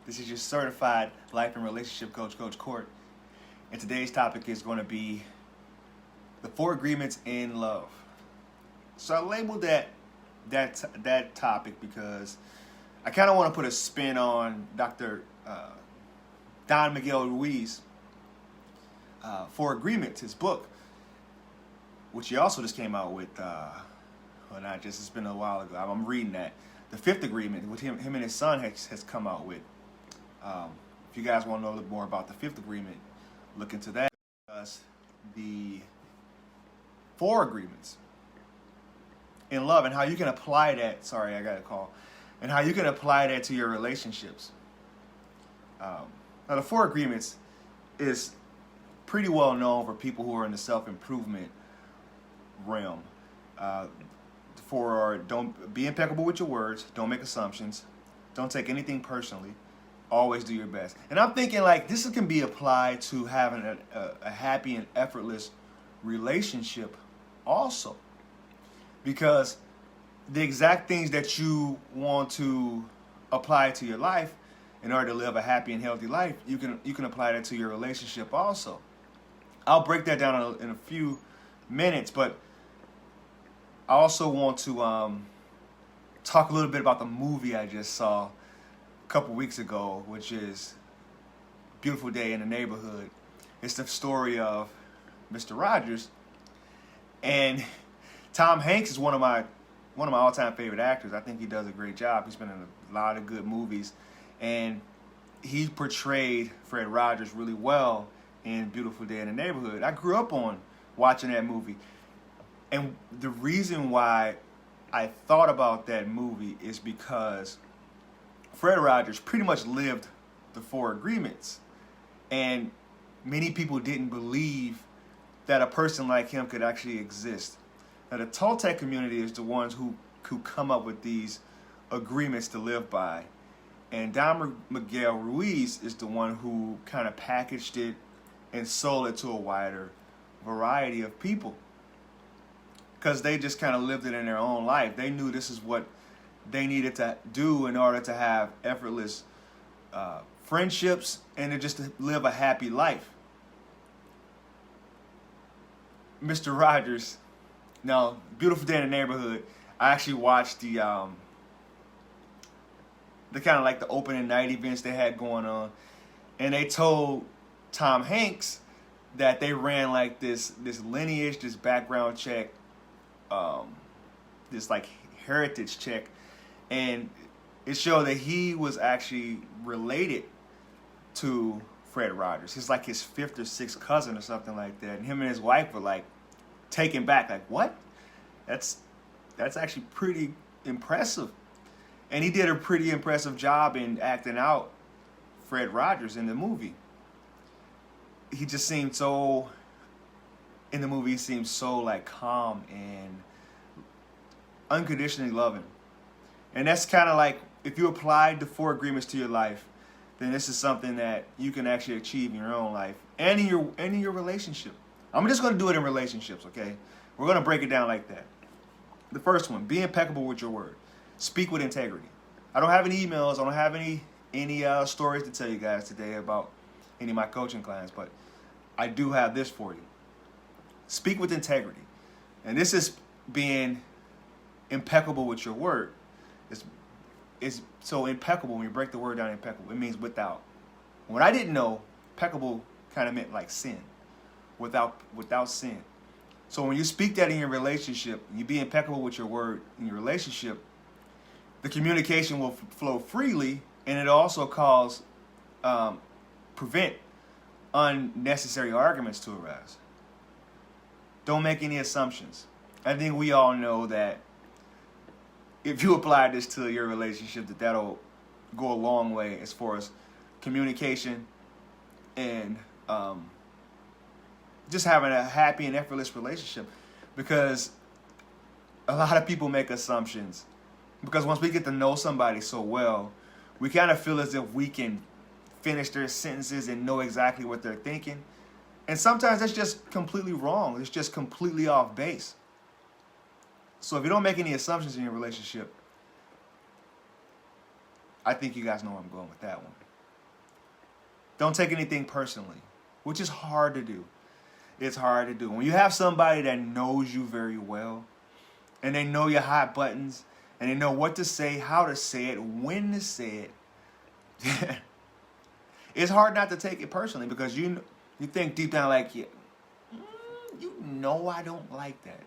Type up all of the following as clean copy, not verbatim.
This is your certified life and relationship coach, Coach Court. And today's topic is going to be the 4 agreements in love. So I labeled that topic because I kind of want to put a spin on Dr. Don Miguel Ruiz, 4 Agreements, his book, which he also just came out with. It's been a while ago. I'm reading that. The 5th agreement, which him and his son has come out with. If you guys want to know a little more about the 5th agreement, look into that. The 4 agreements in love and how you can apply that. Sorry, I got a call. And how you can apply that to your relationships. Now, the 4 agreements is pretty well known for people who are in the self-improvement realm. Don't be impeccable with your words. Don't make assumptions. Don't take anything personally. Always do your best. And I'm thinking like this can be applied to having a happy and effortless relationship also. Because the exact things that you want to apply to your life in order to live a happy and healthy life, you can apply that to your relationship also. I'll break that down in a few minutes, but I also want to talk a little bit about the movie I just saw a couple weeks ago, which is Beautiful Day in the Neighborhood. It's the story of Mr. Rogers, and Tom Hanks is one of my all-time favorite actors. I think he does a great job. He's been in a lot of good movies, and he portrayed Fred Rogers really well in Beautiful Day in the Neighborhood. I grew up on watching that movie. And the reason why I thought about that movie is because Fred Rogers pretty much lived the 4 agreements. And many people didn't believe that a person like him could actually exist. Now, the Toltec community is the ones who come up with these agreements to live by. And Don Miguel Ruiz is the one who kind of packaged it and sold it to a wider variety of people. Because they just kind of lived it in their own life. They knew this is what they needed to do in order to have effortless friendships and to live a happy life. Mr. Rogers, now, Beautiful Day in the Neighborhood, I actually watched the kind of like the opening night events they had going on. And they told Tom Hanks that they ran like this lineage, this background check, this like heritage check, and it showed that he was actually related to Fred Rogers. He's like his 5th or 6th cousin or something like that. And him and his wife were like taken back, like, what? That's actually pretty impressive. And he did a pretty impressive job in acting out Fred Rogers in the movie. He just seemed so, in the movie, he seemed so like calm and unconditionally loving. And that's kind of like, if you applied the 4 agreements to your life, then this is something that you can actually achieve in your own life and in your relationship. I'm just going to do it in relationships, okay? We're going to break it down like that. The first one, be impeccable with your word. Speak with integrity. I don't have any emails. I don't have any stories to tell you guys today about any of my coaching clients, but I do have this for you. Speak with integrity. And this is being impeccable with your word. It's so impeccable. When you break the word down, impeccable, it means without. When I didn't know, impeccable kind of meant like sin, without sin. So when you speak that in your relationship, you be impeccable with your word in your relationship, the communication will flow freely, and it also prevent unnecessary arguments to arise. Don't make any assumptions. I think we all know that if you apply this to your relationship, that'll go a long way as far as communication and just having a happy and effortless relationship. Because a lot of people make assumptions. Because once we get to know somebody so well, we kind of feel as if we can finish their sentences and know exactly what they're thinking. And sometimes that's just completely wrong. It's just completely off base. So if you don't make any assumptions in your relationship, I think you guys know where I'm going with that one. Don't take anything personally, which is hard to do. It's hard to do. When you have somebody that knows you very well, and they know your hot buttons, and they know what to say, how to say it, when to say it, it's hard not to take it personally because you think deep down like, yeah, you know I don't like that,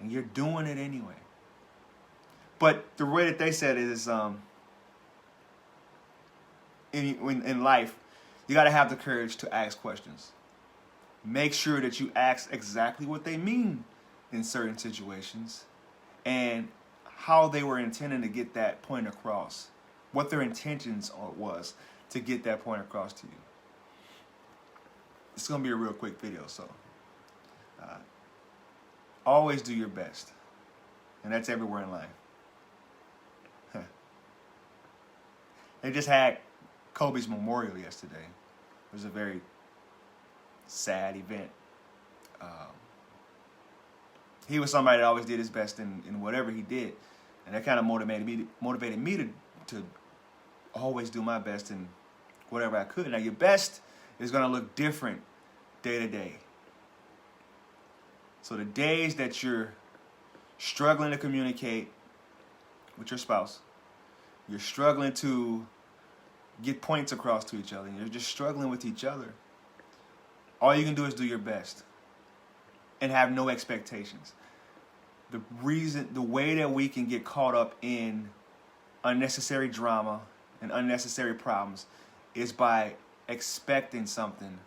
and you're doing it anyway. But the way that they said it is, in life, you got to have the courage to ask questions. Make sure that you ask exactly what they mean in certain situations and how they were intending to get that point across, what their intentions was to get that point across to you. It's going to be a real quick video, so always do your best, and that's everywhere in life. They just had Kobe's memorial yesterday. It was a very sad event. He was somebody that always did his best in whatever he did, and that kind of motivated me to always do my best in whatever I could. Now, your best is going to look different day to day. So the days that you're struggling to communicate with your spouse, you're struggling to get points across to each other, and you're just struggling with each other, all you can do is do your best and have no expectations. The way that we can get caught up in unnecessary drama and unnecessary problems is by expecting something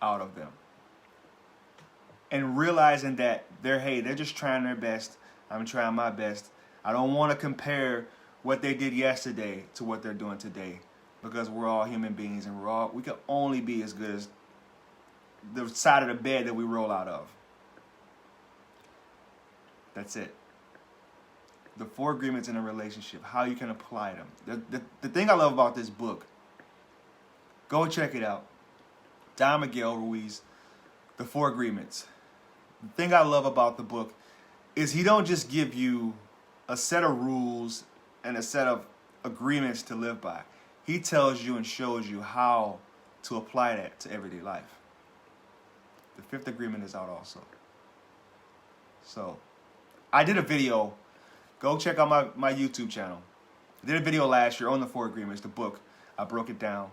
out of them. And realizing that they're just trying their best. I'm trying my best. I don't want to compare what they did yesterday to what they're doing today, because we're all human beings and we can only be as good as the side of the bed that we roll out of. That's it. The 4 agreements in a relationship, how you can apply them. The thing I love about this book, go check it out. Don Miguel Ruiz, The 4 Agreements. The thing I love about the book is he don't just give you a set of rules and a set of agreements to live by. He tells you and shows you how to apply that to everyday life. The 5th agreement is out also. So, I did a video. Go check out my YouTube channel. I did a video last year on the 4 agreements, the book. I broke it down.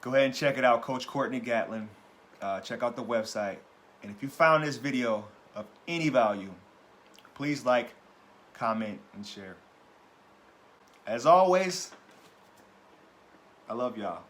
Go ahead and check it out, Coach Courtney Gatlin. Check out the website. And if you found this video of any value, please like, comment, and share. As always, I love y'all.